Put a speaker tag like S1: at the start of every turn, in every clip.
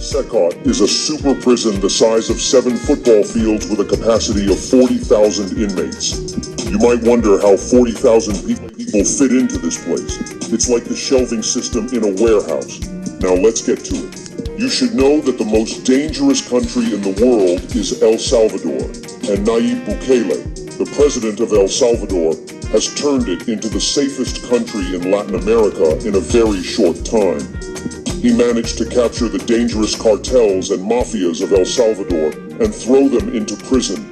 S1: Secot is a super prison the size of 7 football fields with a capacity of 40,000 inmates. You might wonder how 40,000 people fit into this place. It's like the shelving system in a warehouse. Now let's get to it. You should know that the most dangerous country in the world is El Salvador, and Nayib Bukele, the president of El Salvador, has turned it into the safest country in Latin America in a very short time. He managed to capture the dangerous cartels and mafias of El Salvador and throw them into prison.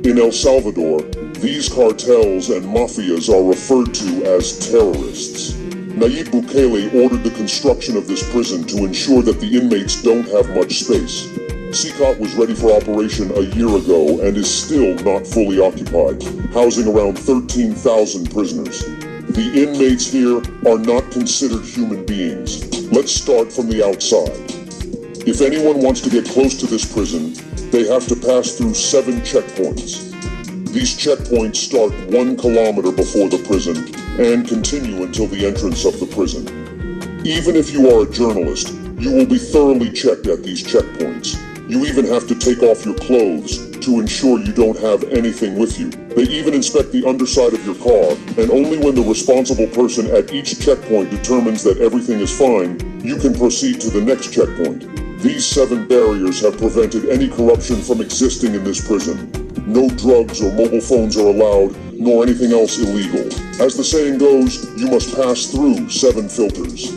S1: In El Salvador, these cartels and mafias are referred to as terrorists. Nayib Bukele ordered the construction of this prison to ensure that the inmates don't have much space. Secot was ready for operation a year ago and is still not fully occupied, housing around 13,000 prisoners. The inmates here are not considered human beings. Let's start from the outside. If anyone wants to get close to this prison, they have to pass through 7 checkpoints. These checkpoints start 1 kilometer before the prison and continue until the entrance of the prison. Even if you are a journalist, you will be thoroughly checked at these checkpoints. You even have to take off your clothes to ensure you don't have anything with you. They even inspect the underside of your car, and only when the responsible person at each checkpoint determines that everything is fine, you can proceed to the next checkpoint. These 7 barriers have prevented any corruption from existing in this prison. No drugs or mobile phones are allowed, nor anything else illegal. As the saying goes, you must pass through 7 filters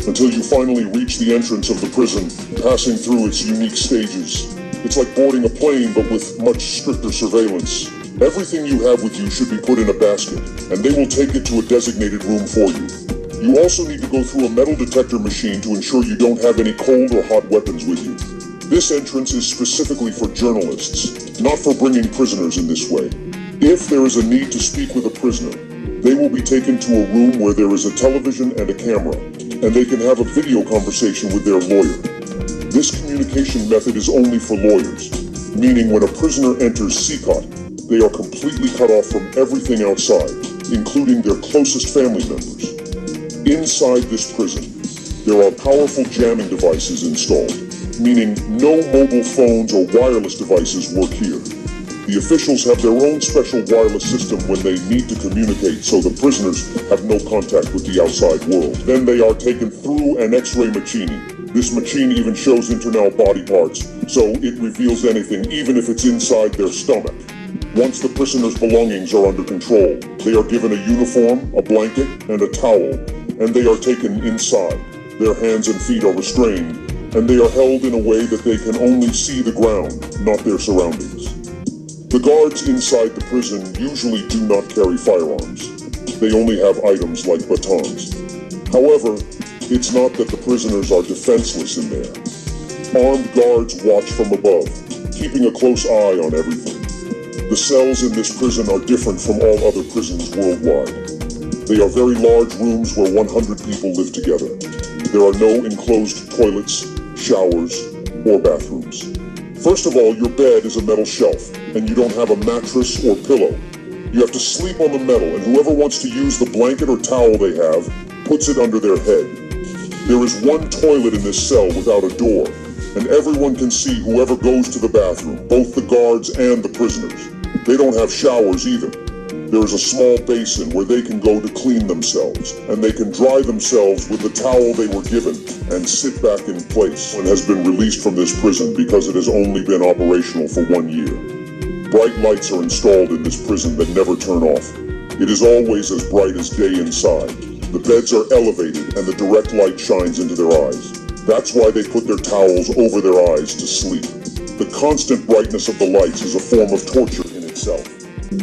S1: until you finally reach the entrance of the prison, passing through its unique stages. It's like boarding a plane, but with much stricter surveillance. Everything you have with you should be put in a basket, and they will take it to a designated room for you. You also need to go through a metal detector machine to ensure you don't have any cold or hot weapons with you. This entrance is specifically for journalists, not for bringing prisoners in this way. If there is a need to speak with a prisoner, they will be taken to a room where there is a television and a camera, and they can have a video conversation with their lawyer. This communication method is only for lawyers, meaning when a prisoner enters Secot, they are completely cut off from everything outside, including their closest family members. Inside this prison, there are powerful jamming devices installed, meaning no mobile phones or wireless devices work here. The officials have their own special wireless system when they need to communicate, so the prisoners have no contact with the outside world. Then they are taken through an X-ray machine. This machine even shows internal body parts, so it reveals anything, even if it's inside their stomach. Once the prisoner's belongings are under control, they are given a uniform, a blanket, and a towel, and they are taken inside. Their hands and feet are restrained, and they are held in a way that they can only see the ground, not their surroundings. The guards inside the prison usually do not carry firearms. They only have items like batons. However, it's not that the prisoners are defenseless in there. Armed guards watch from above, keeping a close eye on everything. The cells in this prison are different from all other prisons worldwide. They are very large rooms where 100 people live together. There are no enclosed toilets, showers, or bathrooms. First of all, your bed is a metal shelf, and you don't have a mattress or pillow. You have to sleep on the metal, and whoever wants to use the blanket or towel they have puts it under their head. There is 1 toilet in this cell without a door, and everyone can see whoever goes to the bathroom, both the guards and the prisoners. They don't have showers either. There is a small basin where they can go to clean themselves, and they can dry themselves with the towel they were given and sit back in place. One has been released from this prison because it has only been operational for 1 year. Bright lights are installed in this prison that never turn off. It is always as bright as day inside. The beds are elevated and the direct light shines into their eyes. That's why they put their towels over their eyes to sleep. The constant brightness of the lights is a form of torture in itself.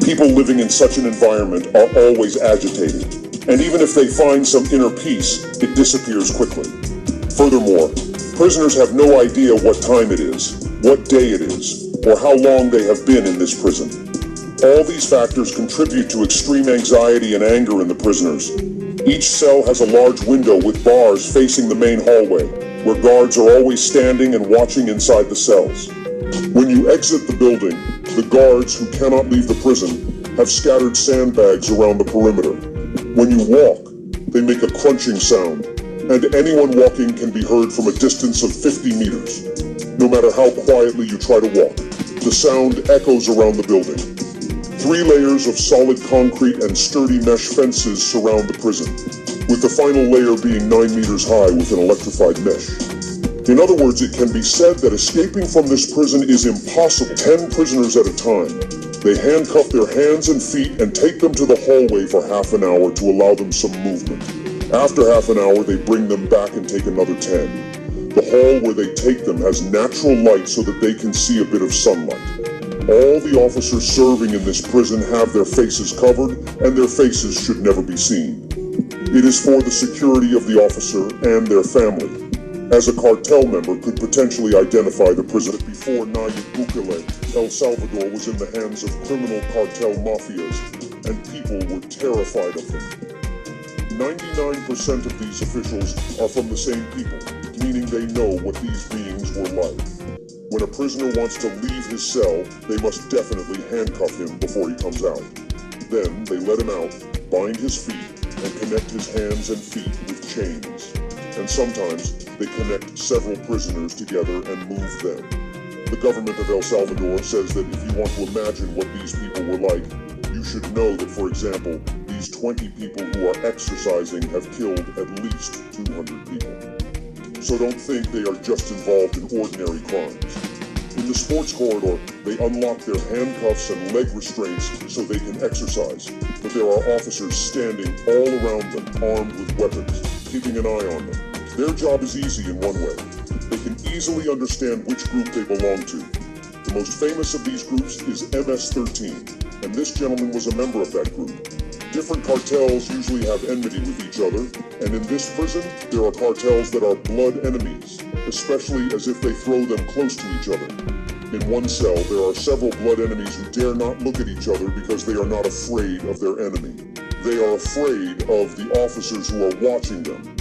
S1: People living in such an environment are always agitated, and even if they find some inner peace, it disappears quickly. Furthermore, prisoners have no idea what time it is, what day it is, or how long they have been in this prison. All these factors contribute to extreme anxiety and anger in the prisoners. Each cell has a large window with bars facing the main hallway, where guards are always standing and watching inside the cells. When you exit the building, the guards who cannot leave the prison have scattered sandbags around the perimeter. When you walk, they make a crunching sound, and anyone walking can be heard from a distance of 50 meters. No matter how quietly you try to walk, the sound echoes around the building. 3 layers of solid concrete and sturdy mesh fences surround the prison, with the final layer being 9 meters high with an electrified mesh. In other words, it can be said that escaping from this prison is impossible. 10 prisoners at a time. They handcuff their hands and feet and take them to the hallway for half an hour to allow them some movement. After half an hour, they bring them back and take another 10. The hall where they take them has natural light so that they can see a bit of sunlight. All the officers serving in this prison have their faces covered, and their faces should never be seen. It is for the security of the officer and their family, as a cartel member could potentially identify the prisoner. Before Nayib Bukele, El Salvador was in the hands of criminal cartel mafias, and people were terrified of them. 99% of these officials are from the same people, meaning they know what these beings were like. When a prisoner wants to leave his cell, they must definitely handcuff him before he comes out. Then they let him out, bind his feet, and connect his hands and feet with chains. And sometimes they connect several prisoners together and move them. The government of El Salvador says that if you want to imagine what these people were like, you should know that, for example, these 20 people who are exercising have killed at least 200 people. So don't think they are just involved in ordinary crimes. In the sports corridor, they unlock their handcuffs and leg restraints so they can exercise, but there are officers standing all around them, armed with weapons, keeping an eye on them. Their job is easy in one way. They can easily understand which group they belong to. The most famous of these groups is MS-13, and this gentleman was a member of that group. Different cartels usually have enmity with each other, and in this prison, there are cartels that are blood enemies, especially as if they throw them close to each other. In one cell, there are several blood enemies who dare not look at each other because they are not afraid of their enemy. They are afraid of the officers who are watching them.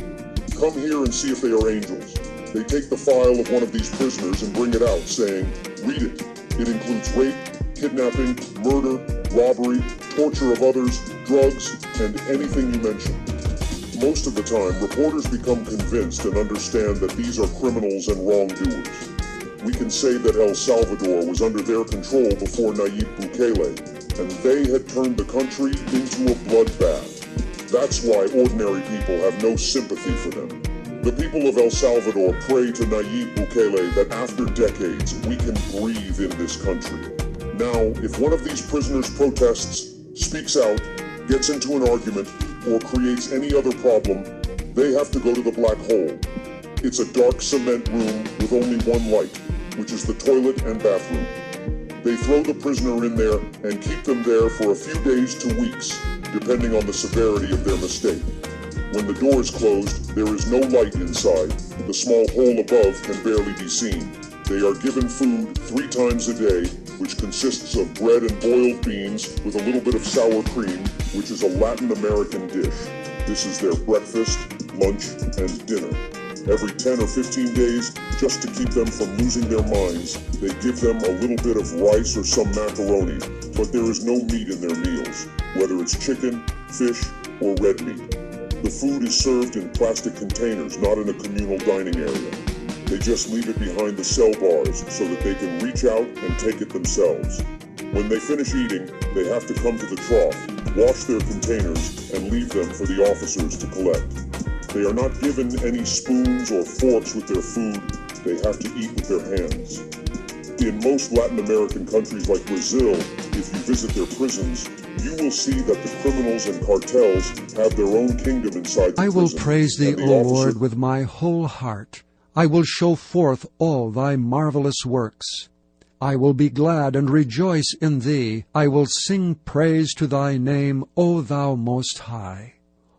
S1: Come here and see if they are angels. They take the file of one of these prisoners and bring it out, saying, "Read it. It includes rape, kidnapping, murder, robbery, torture of others, drugs, and anything you mention." Most of the time, reporters become convinced and understand that these are criminals and wrongdoers. We can say that El Salvador was under their control before Nayib Bukele, and they had turned the country into a bloodbath. That's why ordinary people have no sympathy for them. The people of El Salvador pray to Nayib Bukele that after decades, we can breathe in this country. Now, if one of these prisoners protests, speaks out, gets into an argument, or creates any other problem, they have to go to the black hole. It's a dark cement room with only one light, which is the toilet and bathroom. They throw the prisoner in there and keep them there for a few days to weeks, depending on the severity of their mistake. When the door is closed, there is no light inside. The small hole above can barely be seen. They are given food 3 times a day, which consists of bread and boiled beans with a little bit of sour cream, which is a Latin American dish. This is their breakfast, lunch, and dinner. Every 10 or 15 days, just to keep them from losing their minds, they give them a little bit of rice or some macaroni, but there is no meat in their meals, whether it's chicken, fish, or red meat. The food is served in plastic containers, not in a communal dining area. They just leave it behind the cell bars so that they can reach out and take it themselves. When they finish eating, they have to come to the trough, wash their containers, and leave them for the officers to collect. They are not given any spoons or forks with their food. They have to eat with their hands. In most Latin American countries like Brazil, if you visit their prisons, you will see that the criminals and cartels have their own kingdom inside the prison.
S2: I will praise thee, O Lord, with my whole heart. I will show forth all thy marvelous works. I will be glad and rejoice in thee. I will sing praise to thy name, O thou Most High.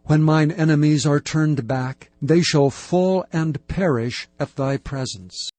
S2: When mine enemies are turned back, they shall fall and perish at thy presence.